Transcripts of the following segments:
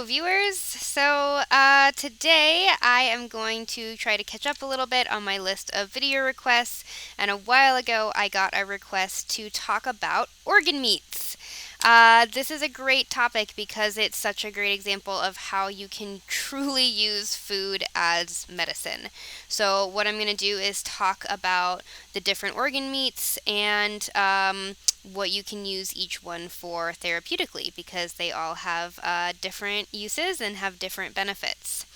Hello, viewers. Today I am going to try to catch up a little bit on my list of video requests. And a while ago, I got a request to talk about organ meats. This is a great topic because it's such a great example of how you can truly use food as medicine. So, what I'm going to do is talk about the different organ meats and what you can use each one for therapeutically because they all have different uses and have different benefits.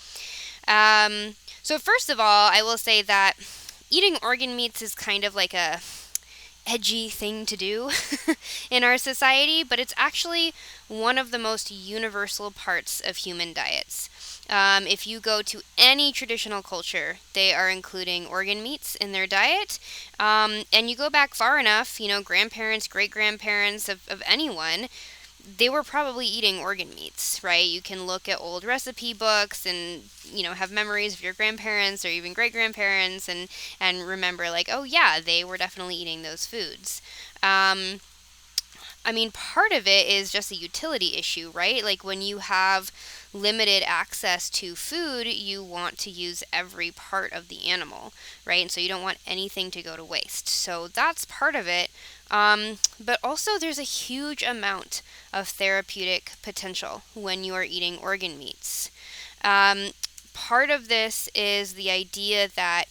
So, first of all, I will say that eating organ meats is kind of like a edgy thing to do in our society, but it's actually one of the most universal parts of human diets. If you go to any traditional culture, they are including organ meats in their diet. And you go back far enough, grandparents, great grandparents of anyone, they were probably eating organ meats, right? You can look at old recipe books and, have memories of your grandparents or even great grandparents and remember, like, oh, yeah, they were definitely eating those foods. Part of it is just a utility issue, right? Like when you have limited access to food, you want to use every part of the animal, right? And so you don't want anything to go to waste. So that's part of it. But also there's a huge amount of therapeutic potential when you are eating organ meats. Part of this is the idea that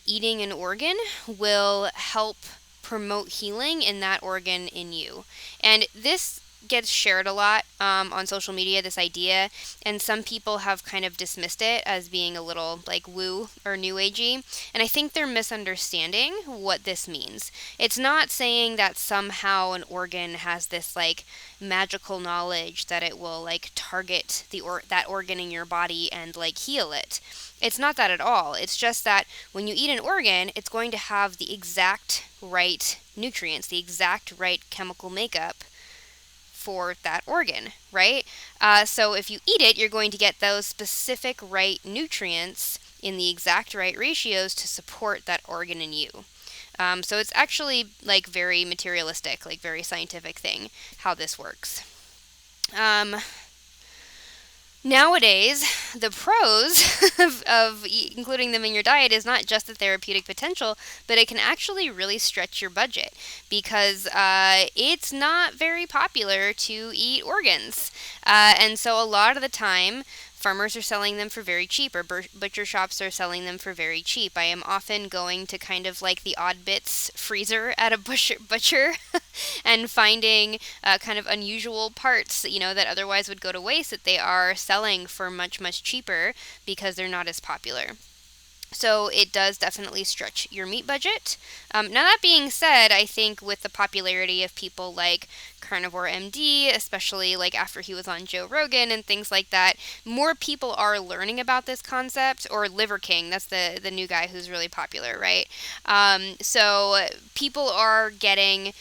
eating an organ will help promote healing in that organ in you. And this gets shared a lot on social media, this idea, and some people have kind of dismissed it as being a little like woo or new agey, and I think they're misunderstanding what this means. It's not saying that somehow an organ has this like magical knowledge that it will like target that organ in your body and like heal it. It's not that at all. It's just that when you eat an organ, it's going to have the exact right nutrients, the exact right chemical makeup for that organ, right? So if you eat it, you're going to get those specific right nutrients in the exact right ratios to support that organ in you. So it's actually like very materialistic, like very scientific thing, how this works. Nowadays, the pros of including them in your diet is not just the therapeutic potential, but it can actually really stretch your budget because it's not very popular to eat organs. And so a lot of the time, farmers are selling them for very cheap, or butcher shops are selling them for very cheap. I am often going to kind of like the odd bits freezer at a butcher and finding kind of unusual parts, that otherwise would go to waste that they are selling for much, much cheaper because they're not as popular. So it does definitely stretch your meat budget. Now that being said, I think with the popularity of people like Carnivore MD, especially like after he was on Joe Rogan and things like that, more people are learning about this concept. Or Liver King, that's the new guy who's really popular, right? So people are getting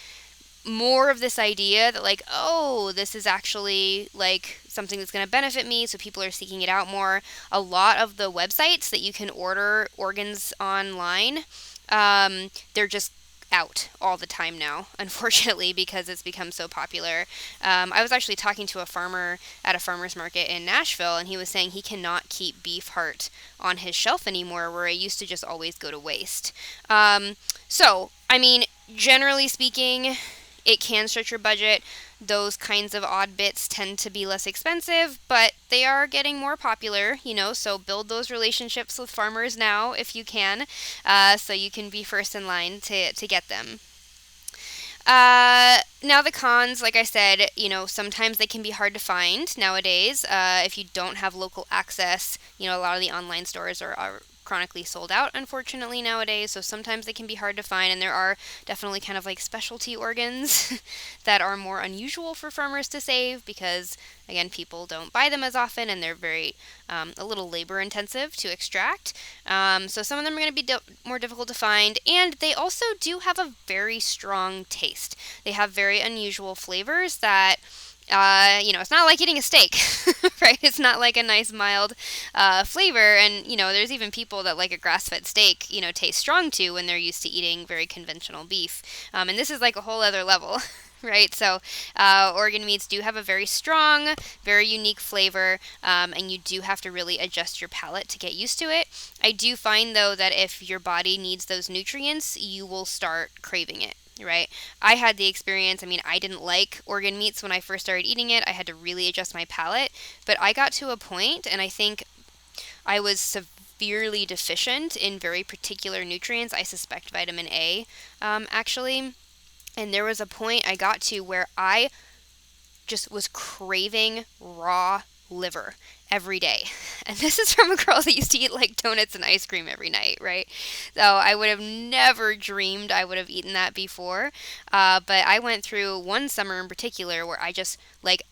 more of this idea that like, oh, this is actually like something that's going to benefit me, so people are seeking it out more. A lot of the websites that you can order organs online, they're just out all the time now, unfortunately, because it's become so popular. I was actually talking to a farmer at a farmer's market in Nashville, and he was saying he cannot keep beef heart on his shelf anymore, where it used to just always go to waste. Generally speaking, it can stretch your budget. Those kinds of odd bits tend to be less expensive, but they are getting more popular, so build those relationships with farmers now if you can, so you can be first in line to get them. Now the cons, like I said, sometimes they can be hard to find nowadays. If you don't have local access, a lot of the online stores are chronically sold out, unfortunately, nowadays, so sometimes they can be hard to find, and there are definitely kind of like specialty organs that are more unusual for farmers to save because, again, people don't buy them as often, and they're very a little labor intensive to extract. So some of them are going to be more difficult to find, and they also do have a very strong taste. They have very unusual flavors that it's not like eating a steak, right? It's not like a nice mild flavor. And, there's even people that like a grass-fed steak, taste strong to when they're used to eating very conventional beef. And this is like a whole other level. right? So organ meats do have a very strong, very unique flavor, and you do have to really adjust your palate to get used to it. I do find, though, that if your body needs those nutrients, you will start craving it. Right. I had the experience. I mean, I didn't like organ meats when I first started eating it. I had to really adjust my palate. But I got to a point, and I think I was severely deficient in very particular nutrients. I suspect vitamin A, actually. And there was a point I got to where I just was craving raw liver every day. And this is from a girl that used to eat like donuts and ice cream every night, right? So I would have never dreamed I would have eaten that before. But I went through one summer in particular where I just like,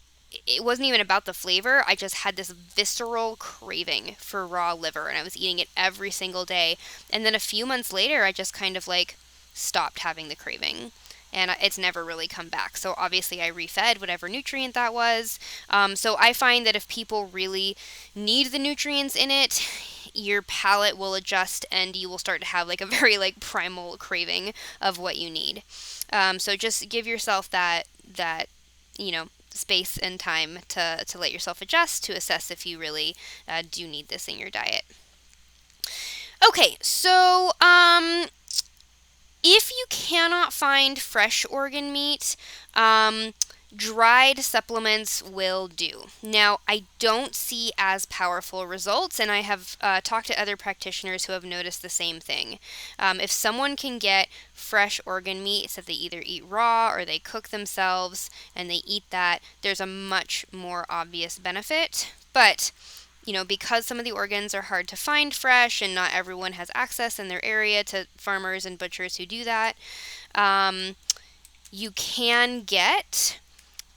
it wasn't even about the flavor. I just had this visceral craving for raw liver, and I was eating it every single day. And then a few months later, I just kind of like stopped having the craving. And it's never really come back. So obviously, I refed whatever nutrient that was. So I find that if people really need the nutrients in it, your palate will adjust, and you will start to have like a very like primal craving of what you need. So just give yourself that space and time to let yourself adjust to assess if you really do need this in your diet. Okay, so if you cannot find fresh organ meat, dried supplements will do. Now, I don't see as powerful results, and I have talked to other practitioners who have noticed the same thing. If someone can get fresh organ meat, so they either eat raw or they cook themselves and they eat that, there's a much more obvious benefit. But because some of the organs are hard to find fresh and not everyone has access in their area to farmers and butchers who do that, you can get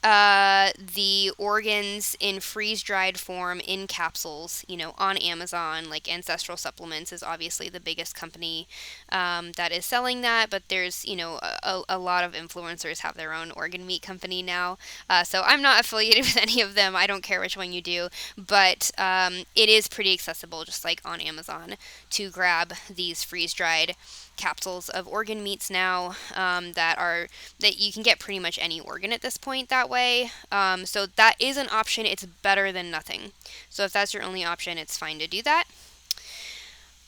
the organs in freeze-dried form in capsules, on Amazon. Like Ancestral Supplements is obviously the biggest company that is selling that, but there's, a lot of influencers have their own organ meat company now. So I'm not affiliated with any of them. I don't care which one you do, but it is pretty accessible, just like on Amazon, to grab these freeze-dried capsules of organ meats now that you can get pretty much any organ at this point that way. So that is an option. It's better than nothing. So if that's your only option, it's fine to do that.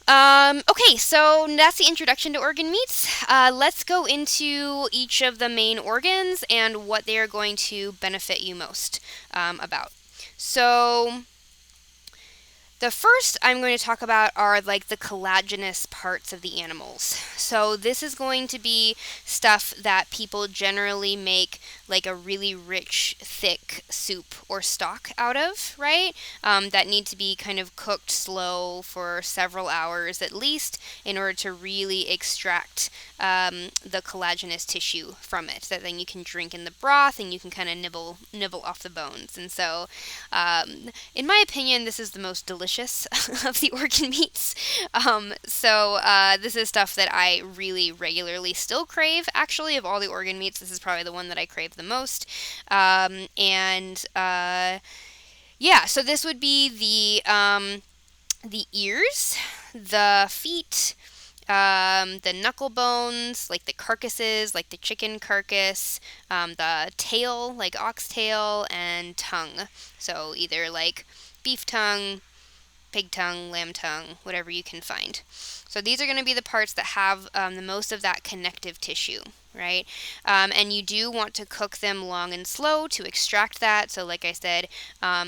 Okay, so that's the introduction to organ meats. Let's go into each of the main organs and what they are going to benefit you most about. So the first I'm going to talk about are like the collagenous parts of the animals. So this is going to be stuff that people generally make like a really rich, thick soup or stock out of, right? That need to be kind of cooked slow for several hours at least in order to really extract the collagenous tissue from it. That then you can drink in the broth and you can kind of nibble off the bones. And so, in my opinion, this is the most delicious of the organ meats. So this is stuff that I really regularly still crave. Actually, of all the organ meats, this is probably the one that I crave the most. Yeah, so this would be the ears, the feet, the knuckle bones, like the carcasses, like the chicken carcass, the tail, like oxtail, and tongue. So either like beef tongue, pig tongue, lamb tongue, whatever you can find. So these are going to be the parts that have the most of that connective tissue, right? And you do want to cook them long and slow to extract that. So like I said,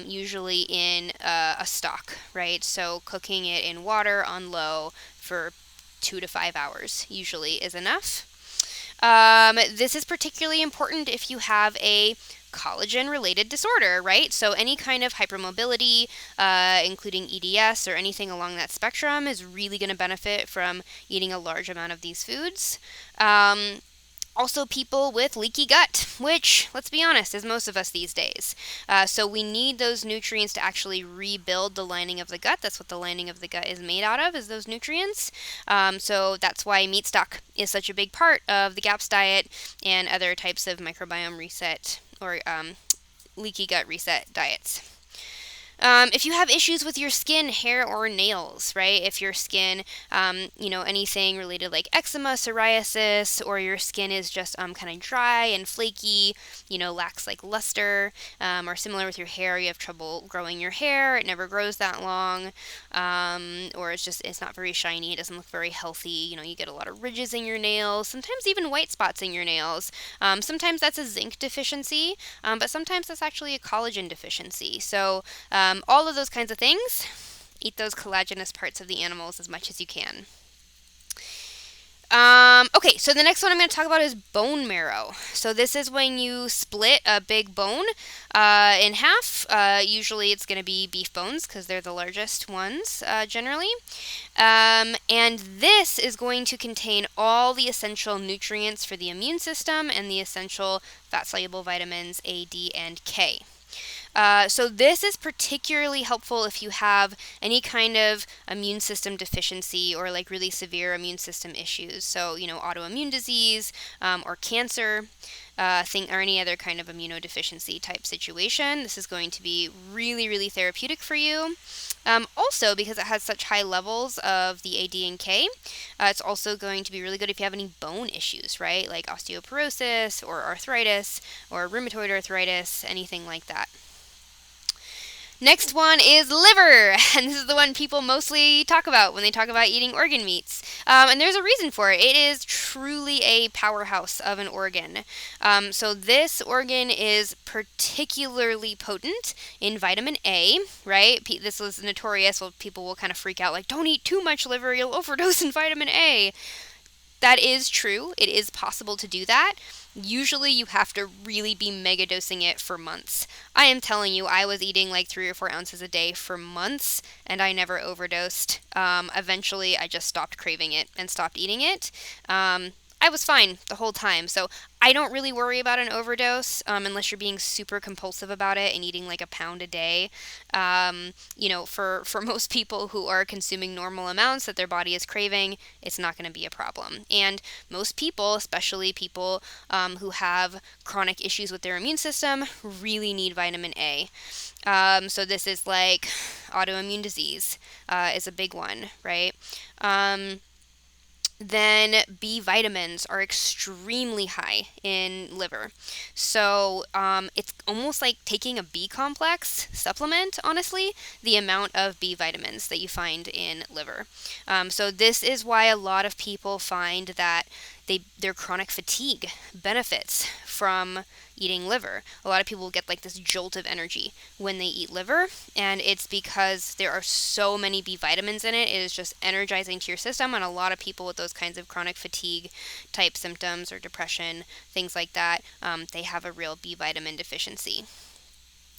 usually in a stock, right? So cooking it in water on low for 2 to 5 hours usually is enough. This is particularly important if you have a collagen-related disorder, right? So any kind of hypermobility, including EDS or anything along that spectrum, is really going to benefit from eating a large amount of these foods. Also, people with leaky gut, which, let's be honest, is most of us these days. So we need those nutrients to actually rebuild the lining of the gut. That's what the lining of the gut is made out of, is those nutrients. So that's why meat stock is such a big part of the GAPS diet and other types of microbiome reset or leaky gut reset diets. If you have issues with your skin, hair, or nails, right? If your skin, anything related like eczema, psoriasis, or your skin is just kind of dry and flaky, lacks like luster, or similar with your hair, you have trouble growing your hair, it never grows that long, or it's not very shiny, it doesn't look very healthy, you get a lot of ridges in your nails, sometimes even white spots in your nails. Sometimes that's a zinc deficiency, but sometimes that's actually a collagen deficiency. So all of those kinds of things, eat those collagenous parts of the animals as much as you can. Okay, so the next one I'm going to talk about is bone marrow. So this is when you split a big bone in half. Usually it's going to be beef bones because they're the largest ones generally. And this is going to contain all the essential nutrients for the immune system and the essential fat-soluble vitamins A, D, and K. So this is particularly helpful if you have any kind of immune system deficiency or like really severe immune system issues. So, autoimmune disease or cancer. Or any other kind of immunodeficiency type situation. This is going to be really, really therapeutic for you. Also, because it has such high levels of the A, D, and K, it's also going to be really good if you have any bone issues, right? Like osteoporosis or arthritis or rheumatoid arthritis, anything like that. Next one is liver, and this is the one people mostly talk about when they talk about eating organ meats. And there's a reason for it. It is truly a powerhouse of an organ. So this organ is particularly potent in vitamin A, right? This was notorious. Well, people will kind of freak out like, don't eat too much liver, you'll overdose in vitamin A. That is true. It is possible to do that. Usually you have to really be mega dosing it for months. I am telling you, I was eating like 3 or 4 ounces a day for months and I never overdosed. Eventually I just stopped craving it and stopped eating it. I was fine the whole time. So I don't really worry about an overdose unless you're being super compulsive about it and eating like a pound a day. For most people who are consuming normal amounts that their body is craving, it's not going to be a problem. And most people, especially people who have chronic issues with their immune system, really need vitamin A. So this is like autoimmune disease is a big one, right? Then B vitamins are extremely high in liver. So it's almost like taking a B complex supplement, honestly, the amount of B vitamins that you find in liver. So this is why a lot of people find that their chronic fatigue benefits from eating liver. A lot of people get like this jolt of energy when they eat liver, and it's because there are so many B vitamins in it. It is just energizing to your system, and a lot of people with those kinds of chronic fatigue type symptoms or depression, things like that, they have a real B vitamin deficiency.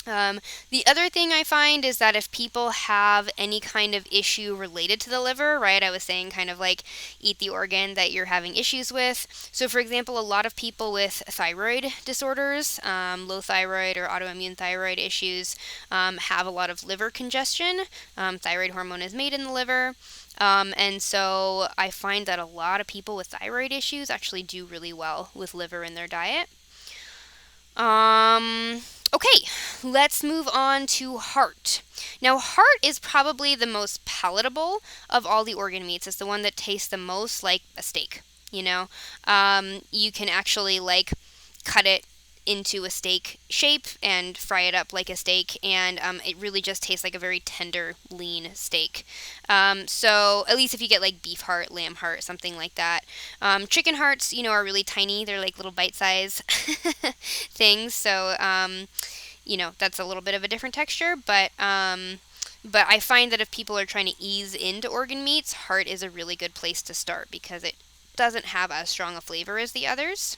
The other thing I find is that if people have any kind of issue related to the liver, right, I was saying kind of like eat the organ that you're having issues with. So, for example, a lot of people with thyroid disorders, low thyroid or autoimmune thyroid issues, have a lot of liver congestion. Thyroid hormone is made in the liver. And so I find that a lot of people with thyroid issues actually do really well with liver in their diet. Okay, let's move on to heart. Now, heart is probably the most palatable of all the organ meats. It's the one that tastes the most like a steak, You can actually like cut it into a steak shape and fry it up like a steak, and it really just tastes like a very tender, lean steak. So at least if you get like beef heart, lamb heart, something like that. Chicken hearts, are really tiny. They're like little bite-size things. So, that's a little bit of a different texture, but I find that if people are trying to ease into organ meats, heart is a really good place to start because it doesn't have as strong a flavor as the others.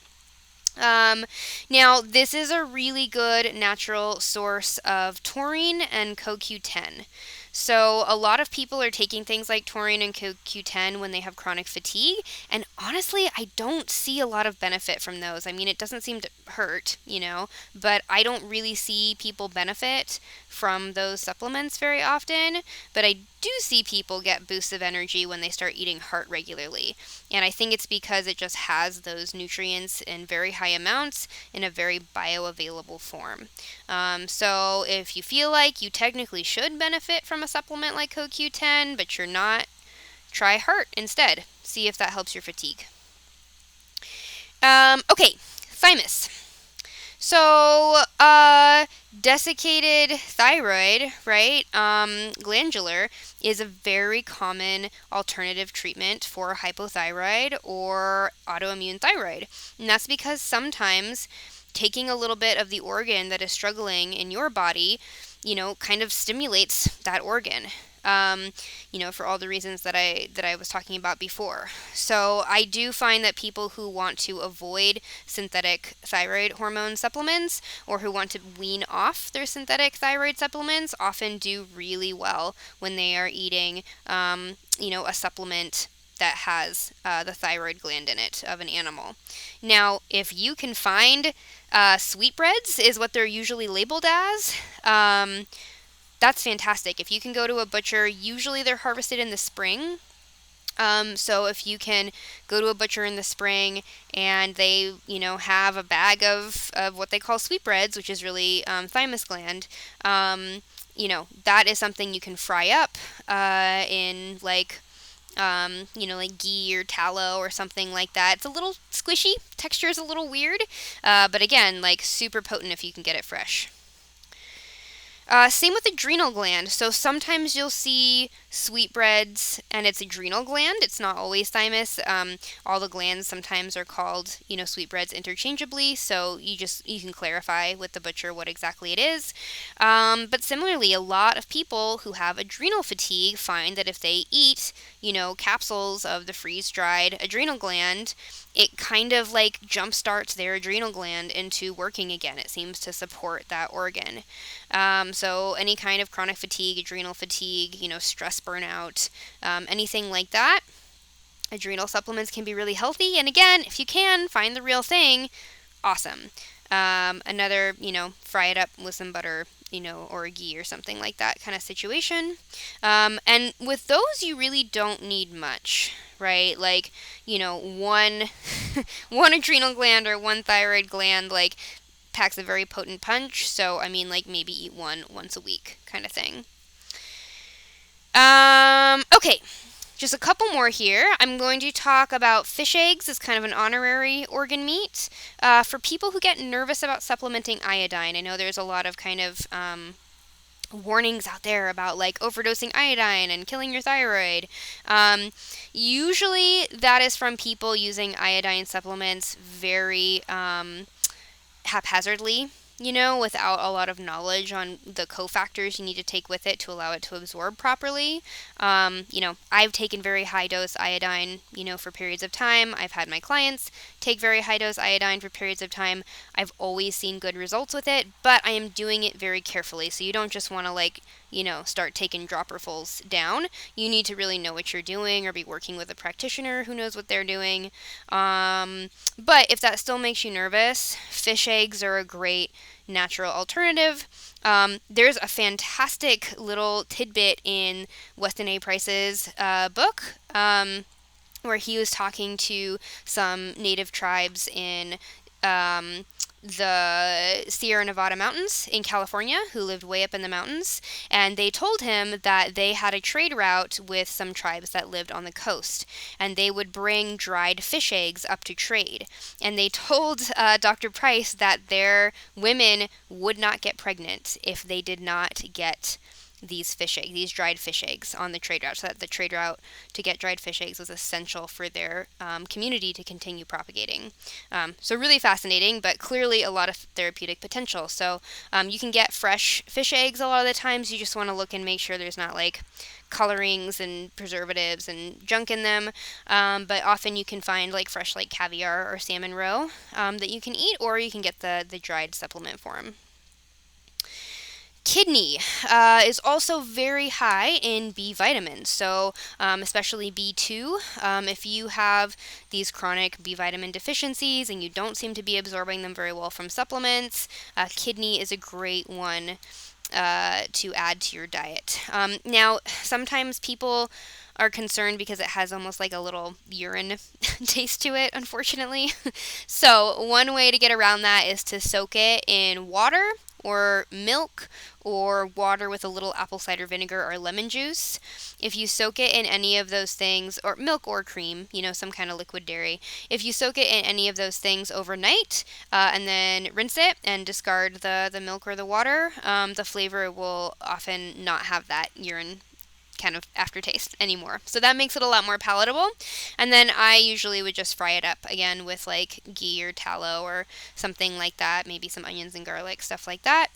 Now, this is a really good natural source of taurine and CoQ10. So a lot of people are taking things like taurine and CoQ10 when they have chronic fatigue, and Honestly, I don't see a lot of benefit from those. I mean, it doesn't seem to hurt, but I don't really see people benefit from those supplements very often. But I do see people get boosts of energy when they start eating heart regularly. And I think it's because it just has those nutrients in very high amounts in a very bioavailable form. So if you feel like you technically should benefit from a supplement like CoQ10, but you're not, try heart instead. See if that helps your fatigue. Okay, thymus. So, desiccated thyroid, right? Glandular is a very common alternative treatment for hypothyroid or autoimmune thyroid. And that's because sometimes taking a little bit of the organ that is struggling in your body, kind of stimulates that organ. For all the reasons that I was talking about before. So I do find that people who want to avoid synthetic thyroid hormone supplements or who want to wean off their synthetic thyroid supplements often do really well when they are eating, a supplement that has the thyroid gland in it of an animal. Now, if you can find sweetbreads, is what they're usually labeled as. That's fantastic. If you can go to a butcher, usually they're harvested in the spring. So if you can go to a butcher in the spring and they, have a bag of what they call sweetbreads, which is really thymus gland, that is something you can fry up in like ghee or tallow or something like that. It's a little squishy. Texture is a little weird. But again, like super potent if you can get it fresh. Same with adrenal gland. So sometimes you'll see sweetbreads and it's adrenal gland. It's not always thymus. All the glands sometimes are called, sweetbreads interchangeably. So you can clarify with the butcher what exactly it is. But similarly, a lot of people who have adrenal fatigue find that if they eat, capsules of the freeze-dried adrenal gland, it kind of like jumpstarts their adrenal gland into working again. It seems to support that organ. So any kind of chronic fatigue, adrenal fatigue, stress burnout, anything like that, adrenal supplements can be really healthy. And again, if you can find the real thing, awesome. Another, fry it up with some butter, or ghee or something like that kind of situation. And with those, you really don't need much, right? Like, one, one adrenal gland or one thyroid gland, like, packs a very potent punch. So, I mean, like, maybe eat one once a week kind of thing. Okay. Just a couple more here. I'm going to talk about fish eggs as kind of an honorary organ meat. For people who get nervous about supplementing iodine, I know there's a lot of kind of warnings out there about like overdosing iodine and killing your thyroid. Usually that is from people using iodine supplements very haphazardly, without a lot of knowledge on the cofactors you need to take with it to allow it to absorb properly. I've taken very high dose iodine, for periods of time. I've had my clients take very high dose iodine for periods of time. I've always seen good results with it, but I am doing it very carefully. So you don't just want to start taking dropperfuls down. You need to really know what you're doing or be working with a practitioner who knows what they're doing. But if that still makes you nervous, fish eggs are a great natural alternative. There's a fantastic little tidbit in Weston A. Price's book where he was talking to some native tribes in the Sierra Nevada mountains in California who lived way up in the mountains, and they told him that they had a trade route with some tribes that lived on the coast, and they would bring dried fish eggs up to trade. And they told Dr. Price that their women would not get pregnant if they did not get these dried fish eggs on the trade route, so that the trade route to get dried fish eggs was essential for their community to continue propagating. So really fascinating, but clearly a lot of therapeutic potential. So you can get fresh fish eggs a lot of the times. You just want to look and make sure there's not like colorings and preservatives and junk in them, but often you can find like fresh like caviar or salmon roe that you can eat, or you can get the dried supplement form. Kidney is also very high in B vitamins, so especially B2. If you have these chronic B vitamin deficiencies and you don't seem to be absorbing them very well from supplements, kidney is a great one to add to your diet. Now, sometimes people are concerned because it has almost like a little urine taste to it, unfortunately. So, one way to get around that is to soak it in water or milk or water with a little apple cider vinegar or lemon juice. If you soak it in any of those things, or milk or cream, some kind of liquid dairy, if you soak it in any of those things overnight and then rinse it and discard the milk or the water, the flavor will often not have that urine kind of aftertaste anymore. So that makes it a lot more palatable. And then I usually would just fry it up again with like ghee or tallow or something like that, maybe some onions and garlic, stuff like that.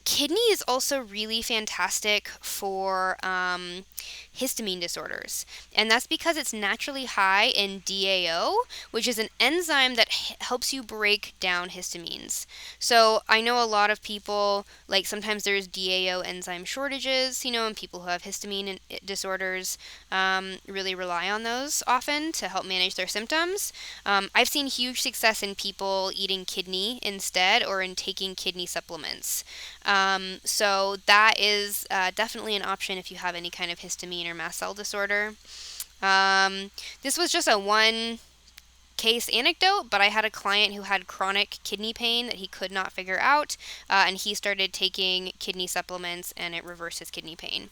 Kidney is also really fantastic for histamine disorders. And that's because it's naturally high in DAO, which is an enzyme that helps you break down histamines. So I know a lot of people, like sometimes there's DAO enzyme shortages, and people who have histamine disorders really rely on those often to help manage their symptoms. I've seen huge success in people eating kidney instead or in taking kidney supplements. So that is definitely an option if you have any kind of histamine or mast cell disorder. This was just a one case anecdote, but I had a client who had chronic kidney pain that he could not figure out, and he started taking kidney supplements and it reversed his kidney pain.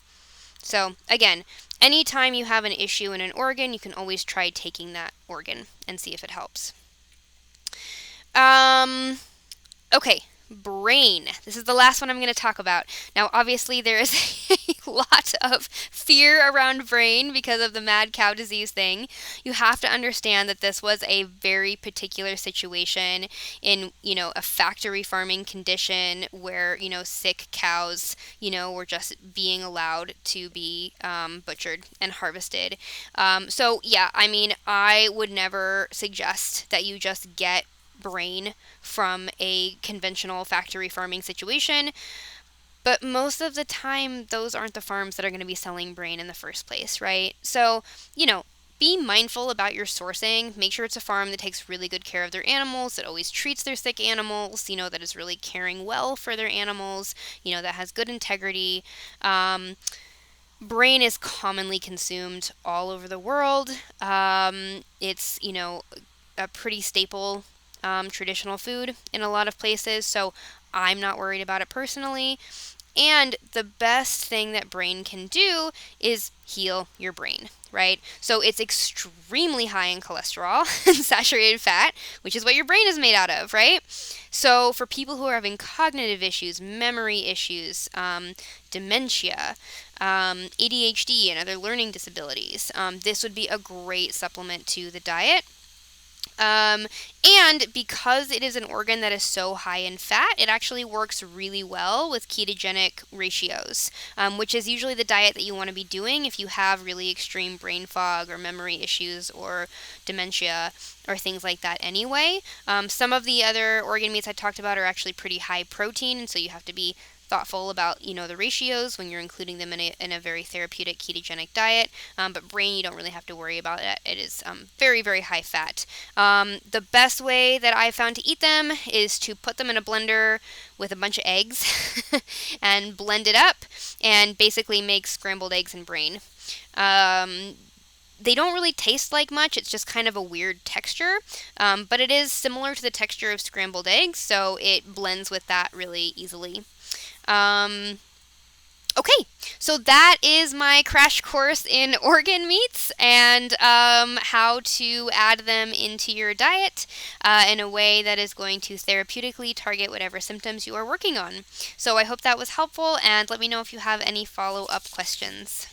So again, anytime you have an issue in an organ, you can always try taking that organ and see if it helps. Okay. Brain. This is the last one I'm going to talk about. Now, obviously, there is a lot of fear around brain because of the mad cow disease thing. You have to understand that this was a very particular situation in, a factory farming condition where, sick cows, were just being allowed to be butchered and harvested. So, yeah, I would never suggest that you just get brain from a conventional factory farming situation, but most of the time those aren't the farms that are going to be selling brain in the first place, right? So, be mindful about your sourcing. Make sure it's a farm that takes really good care of their animals, that always treats their sick animals, that is really caring well for their animals, that has good integrity. Brain is commonly consumed all over the world. It's, a pretty staple traditional food in a lot of places, so I'm not worried about it personally. And the best thing that brain can do is heal your brain, right? So it's extremely high in cholesterol and saturated fat, which is what your brain is made out of, right? So for people who are having cognitive issues, memory issues, dementia, ADHD, and other learning disabilities, this would be a great supplement to the diet. And because it is an organ that is so high in fat, it actually works really well with ketogenic ratios, which is usually the diet that you want to be doing if you have really extreme brain fog or memory issues or dementia or things like that anyway. Some of the other organ meats I talked about are actually pretty high protein, and so you have to be thoughtful about the ratios when you're including them in a very therapeutic ketogenic diet, but brain you don't really have to worry about it. It is very, very high fat. The best way that I found to eat them is to put them in a blender with a bunch of eggs and blend it up and basically make scrambled eggs and brain. They don't really taste like much. It's just kind of a weird texture, but it is similar to the texture of scrambled eggs, so it blends with that really easily. Okay, so that is my crash course in organ meats and how to add them into your diet in a way that is going to therapeutically target whatever symptoms you are working on. So I hope that was helpful, and let me know if you have any follow-up questions.